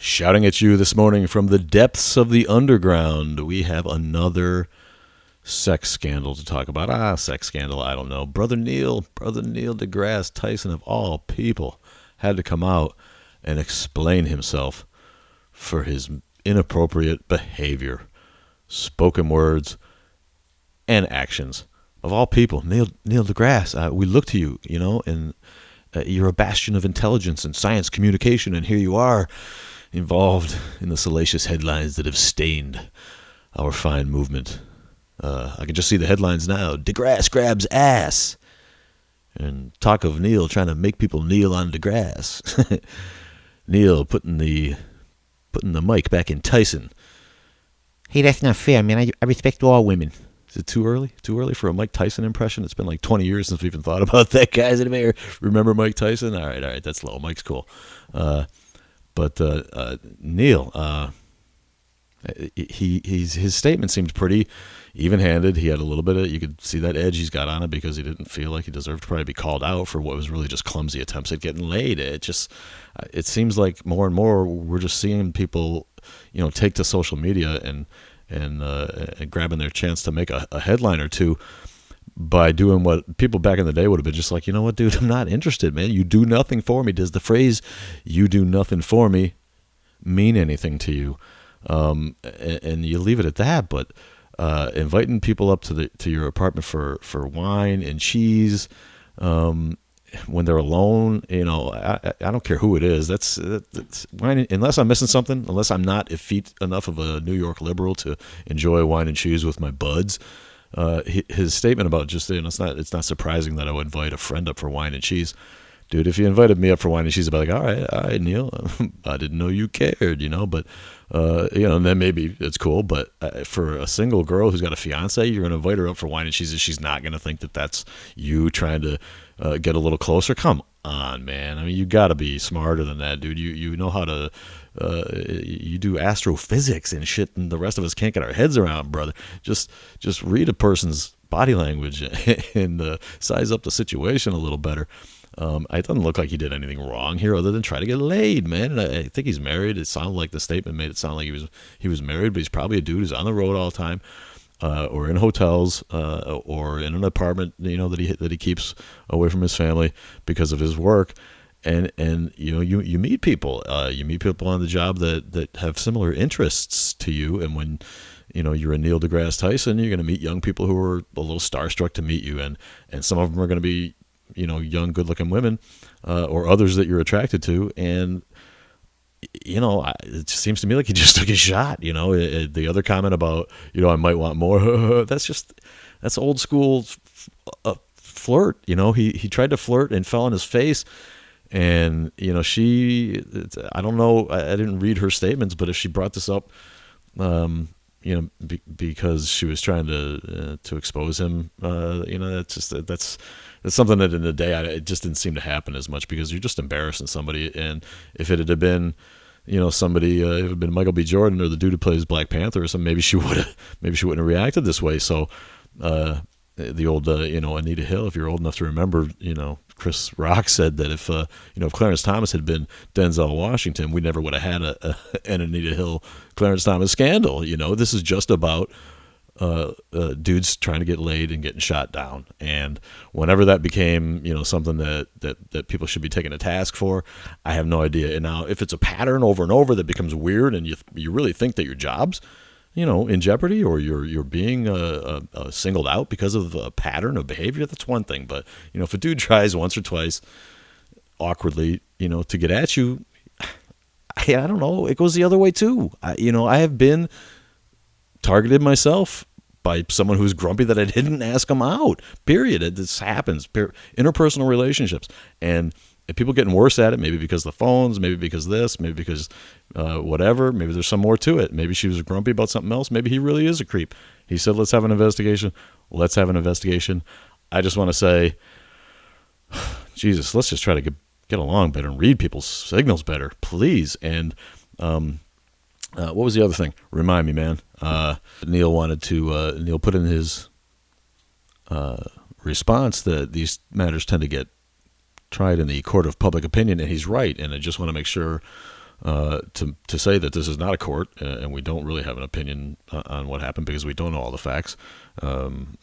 Shouting at you this morning from the depths of the underground, we have another sex scandal to talk about. Sex scandal, I don't know. Brother Neil Degrasse Tyson, of all people, had to come out and explain himself for his inappropriate behavior, spoken words, and actions. Of all people, Neil deGrasse, we look to you, and you're a bastion of intelligence and science communication, and here you are, involved in the salacious headlines that have stained our fine movement. I can just see the headlines now. DeGrasse grabs ass. And talk of Neil trying to make people kneel on DeGrasse. Neil putting the mic back in Tyson. Hey, that's not fair, man. I respect all women. Is it too early? Too early for a Mike Tyson impression? It's been like 20 years since we even thought about that, guys. Anybody remember Mike Tyson? All right, that's low. Mike's cool. But Neil, his statement seemed pretty even-handed. He had a little bit of, you could see that edge he's got on it because he didn't feel like he deserved to probably be called out for what was really just clumsy attempts at getting laid. It seems like more and more we're just seeing people, take to social media and grabbing their chance to make a headline or two by doing what people back in the day would have been just like, you know what, dude, I'm not interested, man. You do nothing for me. Does the phrase "you do nothing for me" mean anything to you? And you leave it at that. But inviting people up to your apartment for wine and cheese when they're alone, I don't care who it is. That's wine, unless I'm missing something, unless I'm not effete enough of a New York liberal to enjoy wine and cheese with my buds. His statement about just, it's not surprising that I would invite a friend up for wine and cheese. Dude, if you invited me up for wine and cheese, I'd be like, all right, Neil, I didn't know you cared, but, and then maybe it's cool. But for a single girl who's got a fiance, you're going to invite her up for wine and cheese, and she's not going to think that that's you trying to get a little closer. Come on, man. I mean, you got to be smarter than that, dude. You know how to, you do astrophysics and shit, and the rest of us can't get our heads around, brother. Just read a person's body language and size up the situation a little better. It doesn't look like he did anything wrong here other than try to get laid, man. And I think he's married. It sounded like the statement made it sound like he was married, but he's probably a dude who's on the road all the time, or in hotels, or in an apartment, that he keeps away from his family because of his work. And you meet people. You meet people on the job that have similar interests to you. And when you're a Neil deGrasse Tyson, you're going to meet young people who are a little starstruck to meet you, and some of them are going to be young, good-looking women, or others that you're attracted to, and it seems to me like he just took his shot. The other comment about I might want more, that's old school flirt. He tried to flirt and fell on his face, and I don't know, I didn't read her statements, but if she brought this up, because she was trying to expose him, that's something that in the day it just didn't seem to happen as much, because you're just embarrassing somebody. And if it had been, somebody, if it had been Michael B. Jordan or the dude who plays Black Panther or something, maybe she wouldn't have reacted this way. So, the old, Anita Hill, if you're old enough to remember, Chris Rock said that if Clarence Thomas had been Denzel Washington, we never would have had an Anita Hill Clarence Thomas scandal. This is just about dudes trying to get laid and getting shot down. And whenever that became, something that people should be taken to task for, I have no idea. And now if it's a pattern over and over that becomes weird, and you really think that your job's, in jeopardy, or you're being singled out because of a pattern of behavior, that's one thing. But, if a dude tries once or twice awkwardly, to get at you, I don't know, it goes the other way too. I have been targeted myself by someone who's grumpy that I didn't ask them out, period. This happens, interpersonal relationships. And if people getting worse at it, maybe because of the phones, maybe because of this, maybe because whatever, maybe there's some more to it. Maybe she was grumpy about something else. Maybe he really is a creep. He said, let's have an investigation. Let's have an investigation. I just want to say, Jesus, let's just try to get along better and read people's signals better, please. And what was the other thing? Remind me, man. Neil put in his response that these matters tend to get tried in the court of public opinion, and he's right. And I just want to make sure to say that this is not a court, and we don't really have an opinion on what happened because we don't know all the facts.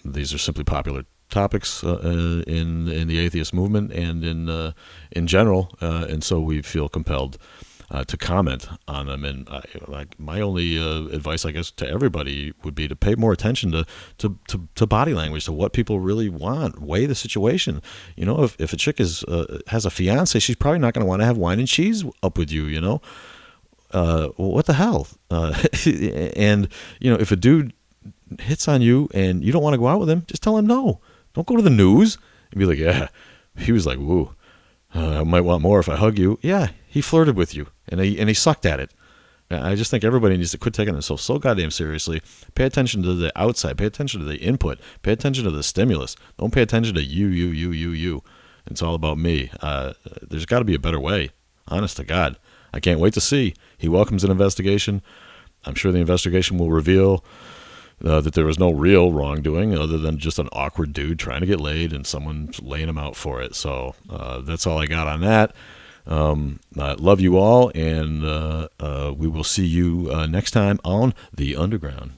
These are simply popular topics in the atheist movement and in general, and so we feel compelled to comment on them. And like my only advice, I guess, to everybody would be to pay more attention to body language, to what people really want. Weigh the situation. You know, if a chick has a fiance, she's probably not going to want to have wine and cheese up with you. You know, what the hell? And you know, if a dude hits on you and you don't want to go out with him, just tell him no. Don't go to the news and be like, yeah, he was like, woo, I might want more if I hug you. Yeah, he flirted with you, and he sucked at it. I just think everybody needs to quit taking themselves so goddamn seriously. Pay attention to the outside. Pay attention to the input. Pay attention to the stimulus. Don't pay attention to you. It's all about me. There's got to be a better way. Honest to God. I can't wait to see. He welcomes an investigation. I'm sure the investigation will reveal that there was no real wrongdoing other than just an awkward dude trying to get laid and someone laying him out for it. So that's all I got on that. I love you all, and we will see you next time on The Underground.